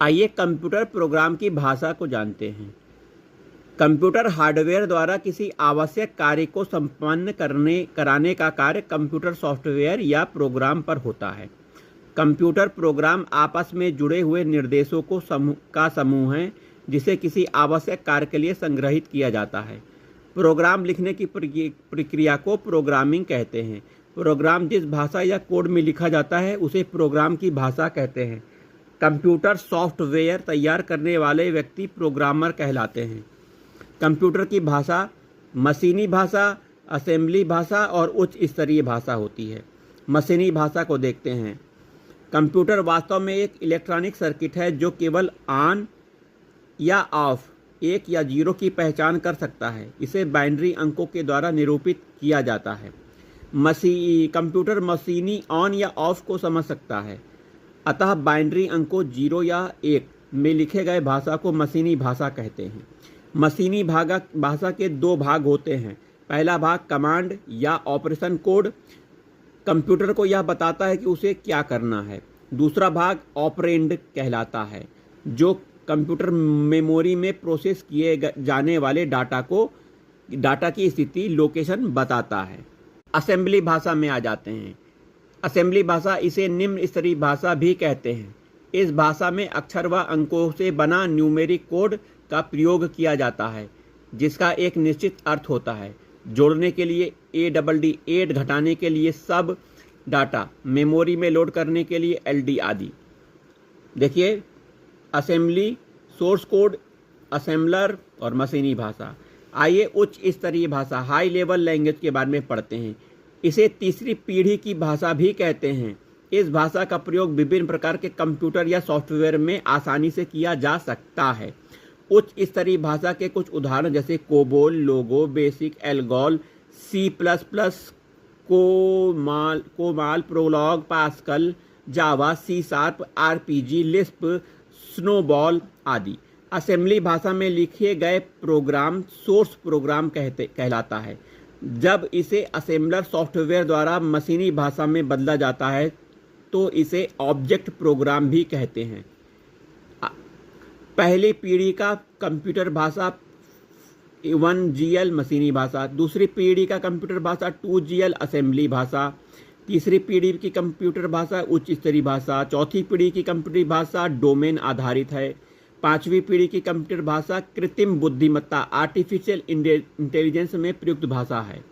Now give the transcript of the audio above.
आइए computer program की भाषा को जानते हैं। कंप्यूटर हार्डवेयर द्वारा किसी आवश्यक कार्य को संपन्न कराने का कार्य कंप्यूटर सॉफ्टवेयर या प्रोग्राम पर होता है। कंप्यूटर प्रोग्राम आपस में जुड़े हुए निर्देशों का समूह है जिसे किसी आवश्यक कार्य के लिए संग्रहित किया जाता है। प्रोग्राम लिखने की प्रक्रिया को प्रोग्रामिंग कहते हैं। प्रोग्राम जिस भाषा या कोड में लिखा जाता है उसे प्रोग्राम की भाषा कहते हैं। कंप्यूटर सॉफ्टवेयर तैयार करने वाले व्यक्ति प्रोग्रामर कहलाते हैं। कंप्यूटर की भाषा मशीनी भाषा, असेंबली भाषा और उच्च स्तरीय भाषा होती है। मशीनी भाषा को देखते हैं। कंप्यूटर वास्तव में एक इलेक्ट्रॉनिक सर्किट है जो केवल ऑन या ऑफ, 1 या 0 की पहचान कर सकता है। इसे बाइनरी अंकों के द्वारा निरूपित किया जाता है। कंप्यूटर मशीनी ऑन या ऑफ को समझ सकता है, अतः बाइनरी अंकों 0 या 1 में लिखे गए भाषा को मशीनी भाषा कहते हैं। मशीनी भाषा के 2 भाग होते हैं। पहला भाग कमांड या ऑपरेशन कोड, कंप्यूटर को यह बताता है कि उसे क्या करना है। दूसरा भाग ऑपरेंड कहलाता है, जो कंप्यूटर मेमोरी में प्रोसेस किए जाने वाले डाटा की स्थिति लोकेशन बताता है। असेंबली भाषा में आ जाते हैं। असेंबली भाषा, इसे निम्न स्तरीय भाषा भी कहते हैं। इस भाषा में अक्षर व अंकों से बना न्यूमेरिक कोड का प्रयोग किया जाता है जिसका एक निश्चित अर्थ होता है। जोड़ने के लिए ADD, घटाने के लिए सब, डाटा मेमोरी में लोड करने के लिए LD आदि। देखिए, असेंबली, सोर्स कोड, असेंबलर और मशीनी भाषा। आइए उच्च स्तरीय भाषा, हाई लेवल लैंग्वेज के बारे में पढ़ते हैं। इसे तीसरी पीढ़ी की भाषा भी कहते हैं। इस भाषा का प्रयोग विभिन्न प्रकार के कंप्यूटर या सॉफ्टवेयर में आसानी से किया जा सकता है। उच्च स्तरीय भाषा के कुछ उदाहरण जैसे COBOL, Logo, BASIC, ALGOL, C++, COMAL, Prolog, Pascal, Java, C#, RPG, LISP, SNOBOL आदि। असेंबली भाषा में लिखे गए प्रोग्राम सोर्स प्रोग्राम कहलाता है। जब इसे असेंबलर सॉफ्टवेयर द्वारा मशीनी भाषा में बदला जाता है तो इसे ऑब्जेक्ट प्रोग्राम भी कहते हैं। पहली पीढ़ी का कंप्यूटर भाषा 1GL मशीनी भाषा, दूसरी पीढ़ी का कंप्यूटर भाषा 2GL असेंबली भाषा, तीसरी पीढ़ी की कंप्यूटर भाषा उच्च स्तरीय भाषा, चौथी पीढ़ी की कंप्यूटर भाषा डोमेन आधारित है, पांचवी पीढ़ी की कंप्यूटर भाषा कृत्रिम बुद्धिमत्ता आर्टिफिशियल इंटेलिजेंस में प्रयुक्त भाषा है।